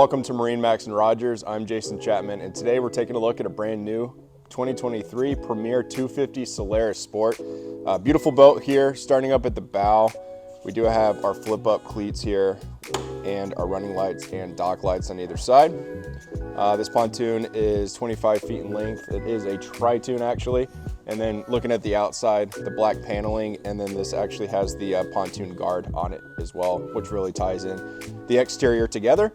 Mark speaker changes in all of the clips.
Speaker 1: welcome to MarineMax and Rogers. I'm Jason Chapman, and today we're taking a look at a brand new 2023 Premier 250 Solaris Sport. Beautiful boat here, starting up at the bow. We do have our flip-up cleats here and our running lights and dock lights on either side. This pontoon is 25 feet in length. It is a tri-toon actually. And then looking at the outside, the black paneling, and then this actually has the pontoon guard on it as well, which really ties in the exterior together.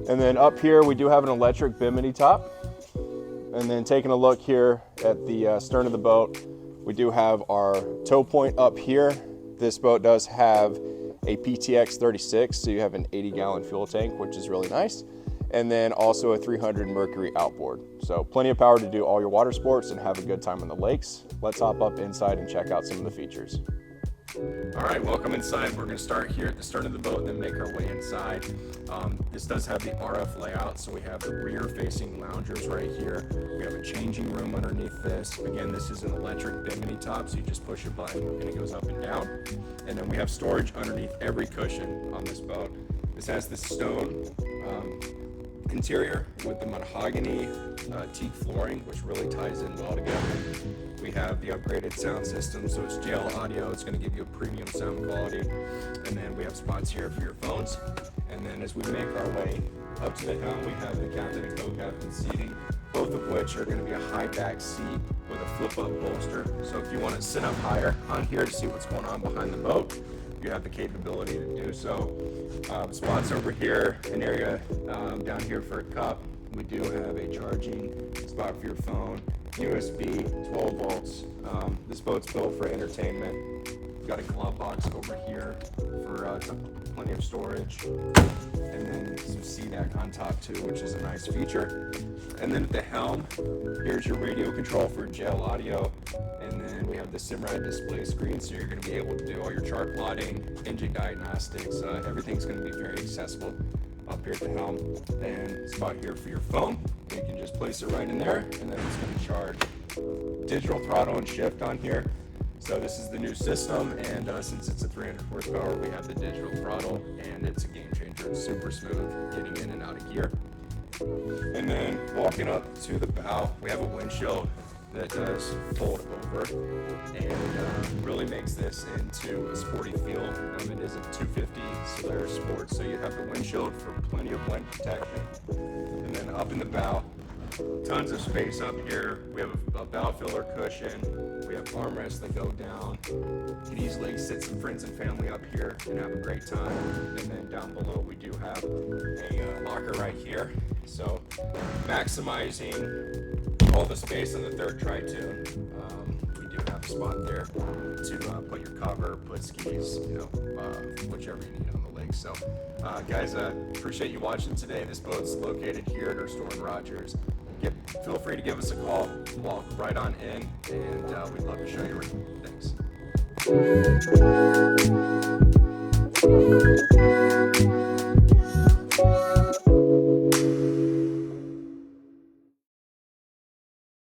Speaker 1: And then up here, we do have an electric bimini top. And then taking a look here at the stern of the boat, we do have our tow point up here. This boat does have a PTX 36, so you have an 80-gallon fuel tank, which is really nice. And then also a 300 Mercury outboard. So plenty of power to do all your water sports and have a good time on the lakes. Let's hop up inside and check out some of the features. All right, welcome inside. We're gonna start here at the stern of the boat and then make our way inside. This does have the RF layout, so we have the rear-facing loungers right here. We have a changing room underneath this. Again, this is an electric bimini top, so you just push a button and it goes up and down. And then we have storage underneath every cushion on this boat. This has the stone interior with the mahogany teak flooring, which really ties in well together. We have the upgraded sound system, so it's JL audio. It's going to give you a premium sound quality. And then we have spots here for your phones. And then as we make our way up to the helm, we have the captain and co-captain seating, both of which are going to be a high back seat with a flip-up bolster. So if you want to sit up higher on here to see what's going on behind the boat, you have the capability to do so. Spots over here, an area down here for a cup. We do have a charging spot for your phone, USB, 12 volts. This boat's built for entertainment. We've got a glove box over here for plenty of storage. And then some CDAC on top too, which is a nice feature. And then at the helm, here's your radio control for JL audio. And then we have the Simrad display screen, so you're going to be able to do all your chart plotting, engine diagnostics. Everything's going to be very accessible up here at the helm. And spot here for your phone. You can just place it right in there, and then it's going to charge. Digital throttle and shift on here. So this is the new system, and since it's a 300 horsepower, we have the digital throttle, and it's a game changer. It's super smooth getting in and out of gear. And then walking up to the bow, we have a windshield that does fold over and really makes this into a sporty feel. It is a 250 Solaris Sport, so you have the windshield for plenty of wind protection. And then up in the bow, tons of space up here. We have a bow filler cushion. We have armrests that go down. You can easily sit some friends and family up here and have a great time. And then down below we do have a locker right here. So maximizing all the space on the third tri-toon. We do have a spot there to put your cover, put skis, whichever you need on the lake. So guys, appreciate you watching today. This boat's located here at our store in Rogers. Feel free to give us a call, walk right on in, and we'd love to show you around. Thanks.